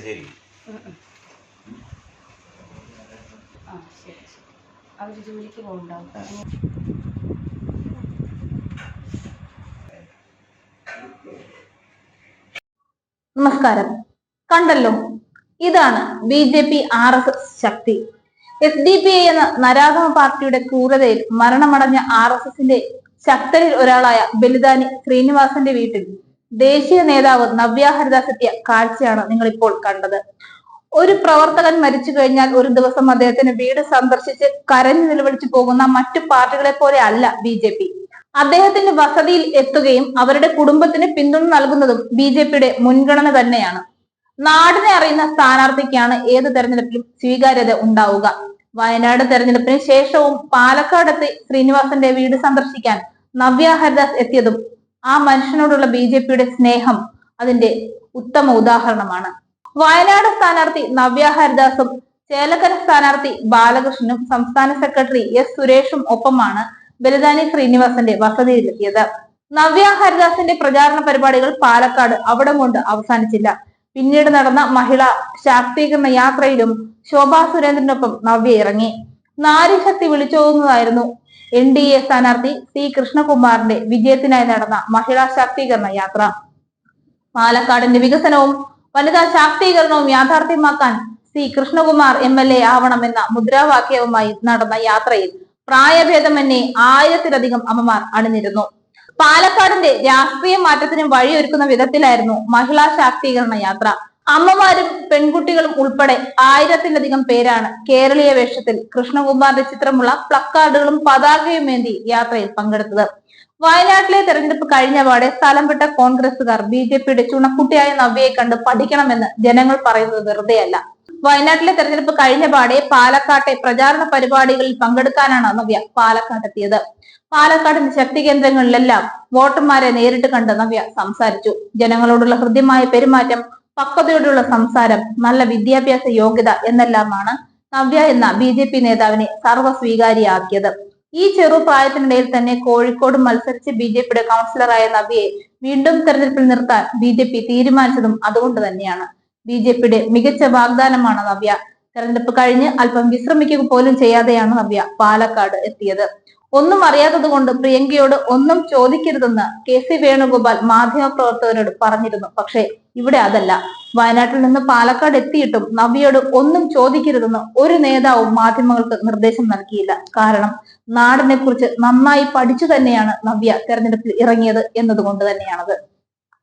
ശരി. അവര് ജോലിക്ക് പോകുന്നുണ്ടാവും. നമസ്കാരം. കണ്ടല്ലോ, ഇതാണ് BJP RSS ശക്തി. SDPI എന്ന നരാധമ പാർട്ടിയുടെ ക്രൂരതയിൽ മരണമടഞ്ഞ RSSന്റെ ശക്തരിൽ ഒരാളായ ബലിദാനി ശ്രീനിവാസന്റെ വീട്ടിൽ ദേശീയ നേതാവ് നവ്യ ഹരിദാസ് എത്തിയ കാഴ്ചയാണ് നിങ്ങൾ ഇപ്പോൾ കണ്ടത്. ഒരു പ്രവർത്തകൻ മരിച്ചു കഴിഞ്ഞാൽ ഒരു ദിവസം അദ്ദേഹത്തിന് വീട് സന്ദർശിച്ച് കരഞ്ഞു നിലവിളിച്ചു പോകുന്ന മറ്റു പാർട്ടികളെ പോലെ അല്ല BJP. അദ്ദേഹത്തിന്റെ വസതിയിൽ എത്തുകയും അവരുടെ കുടുംബത്തിന് പിന്തുണ നൽകുന്നതും BJPയുടെ മുൻഗണന തന്നെയാണ്. നാടിനെ അറിയുന്ന സ്ഥാനാർത്ഥിക്കാണ് ഏത് തെരഞ്ഞെടുപ്പിലും സ്വീകാര്യത ഉണ്ടാവുക. വയനാട് തെരഞ്ഞെടുപ്പിന് ശേഷവും പാലക്കാടെത്തി ശ്രീനിവാസന്റെ വീട് സന്ദർശിക്കാൻ നവ്യ ഹരിദാസ് എത്തിയതും ആ മനുഷ്യനോടുള്ള BJPയുടെ സ്നേഹം അതിന്റെ ഉത്തമ ഉദാഹരണമാണ്. വയനാട് സ്ഥാനാർത്ഥി നവ്യ ഹരിദാസും ചേലക്കര സ്ഥാനാർത്ഥി ബാലകൃഷ്ണനും സംസ്ഥാന സെക്രട്ടറി S സുരേഷും ഒപ്പമാണ് ബലിദാനി ശ്രീനിവാസന്റെ വസതിയിലെത്തിയത്. നവ്യ ഹരിദാസിന്റെ പ്രചാരണ പരിപാടികൾ പാലക്കാട് അവിടം കൊണ്ട് അവസാനിച്ചില്ല. പിന്നീട് നടന്ന മഹിളാ ശാക്തീകരണ യാത്രയിലും ശോഭാ സുരേന്ദ്രനൊപ്പം നവ്യ ഇറങ്ങി. നാരീശക്തി വിളിച്ചോതുന്നതായിരുന്നു NDA സ്ഥാനാർത്ഥി C കൃഷ്ണകുമാറിന്റെ വിജയത്തിനായി നടന്ന മഹിളാ ശാക്തീകരണ യാത്ര. പാലക്കാടിന്റെ വികസനവും വനിതാ ശാക്തീകരണവും യാഥാർത്ഥ്യമാക്കാൻ C കൃഷ്ണകുമാർ MLA ആവണമെന്ന മുദ്രാവാക്യവുമായി നടന്ന യാത്രയിൽ പ്രായഭേദമന്യേ 1000-ലധികം അമ്മമാർ അണിനിരുന്നു. പാലക്കാടിന്റെ രാഷ്ട്രീയ മാറ്റത്തിന് വഴിയൊരുക്കുന്ന വിധത്തിലായിരുന്നു മഹിളാ ശാക്തീകരണ യാത്ര. അമ്മമാരും പെൺകുട്ടികളും ഉൾപ്പെടെ 1000-ലധികം പേരാണ് കേരളീയ വേഷത്തിൽ കൃഷ്ണകുമാറിന്റെ ചിത്രമുള്ള പ്ലക്കാർഡുകളും പതാകയുമേന്തി യാത്രയിൽ പങ്കെടുത്തത്. വയനാട്ടിലെ തെരഞ്ഞെടുപ്പ് കഴിഞ്ഞപാടെ സ്ഥലം വിട്ട കോൺഗ്രസുകാർ BJPയുടെ ചുണക്കുട്ടിയായ നവ്യയെ കണ്ട് പഠിക്കണമെന്ന് ജനങ്ങൾ പറയുന്നത് വെറുതെയല്ല. വയനാട്ടിലെ തെരഞ്ഞെടുപ്പ് കഴിഞ്ഞപാടെ പാലക്കാട്ടെ പ്രചാരണ പരിപാടികളിൽ പങ്കെടുക്കാനാണ് നവ്യ പാലക്കാട്ടെത്തിയത്. പാലക്കാടിന്റെ ശക്തി കേന്ദ്രങ്ങളിലെല്ലാം വോട്ടർമാരെ നേരിട്ട് കണ്ട് നവ്യ സംസാരിച്ചു. ജനങ്ങളോടുള്ള ഹൃദ്യമായ പെരുമാറ്റം, പക്വതയോടുള്ള സംസാരം, നല്ല വിദ്യാഭ്യാസ യോഗ്യത എന്നെല്ലാമാണ് നവ്യ എന്ന BJP നേതാവിനെ സർവ്വസ്വീകാര്യയാക്കിയത്. ഈ ചെറുപ്രായത്തിനിടയിൽ തന്നെ കോഴിക്കോട് മത്സരിച്ച് BJPയുടെ കൗൺസിലറായ നവ്യയെ വീണ്ടും തെരഞ്ഞെടുപ്പിൽ നിർത്താൻ BJP തീരുമാനിച്ചതും അതുകൊണ്ട് തന്നെയാണ്. BJPയുടെ മികച്ച വാഗ്ദാനമാണ് നവ്യ. തെരഞ്ഞെടുപ്പ് കഴിഞ്ഞ് അല്പം വിശ്രമിക്കുക പോലും ചെയ്യാതെയാണ് നവ്യ പാലക്കാട് എത്തിയത്. ഒന്നും അറിയാത്തത് കൊണ്ട് പ്രിയങ്കയോട് ഒന്നും ചോദിക്കരുതെന്ന് KC വേണുഗോപാൽ മാധ്യമപ്രവർത്തകരോട് പറഞ്ഞിരുന്നു. പക്ഷേ ഇവിടെ അതല്ല. വയനാട്ടിൽ നിന്ന് പാലക്കാട് എത്തിയിട്ടും നവ്യയോട് ഒന്നും ചോദിക്കരുതെന്ന് ഒരു നേതാവും മാധ്യമങ്ങൾക്ക് നിർദ്ദേശം നൽകിയില്ല. കാരണം നാടിനെ കുറിച്ച് നന്നായി പഠിച്ചു തന്നെയാണ് നവ്യ തെരഞ്ഞെടുപ്പിൽ ഇറങ്ങിയത് എന്നതുകൊണ്ട് തന്നെയാണത്.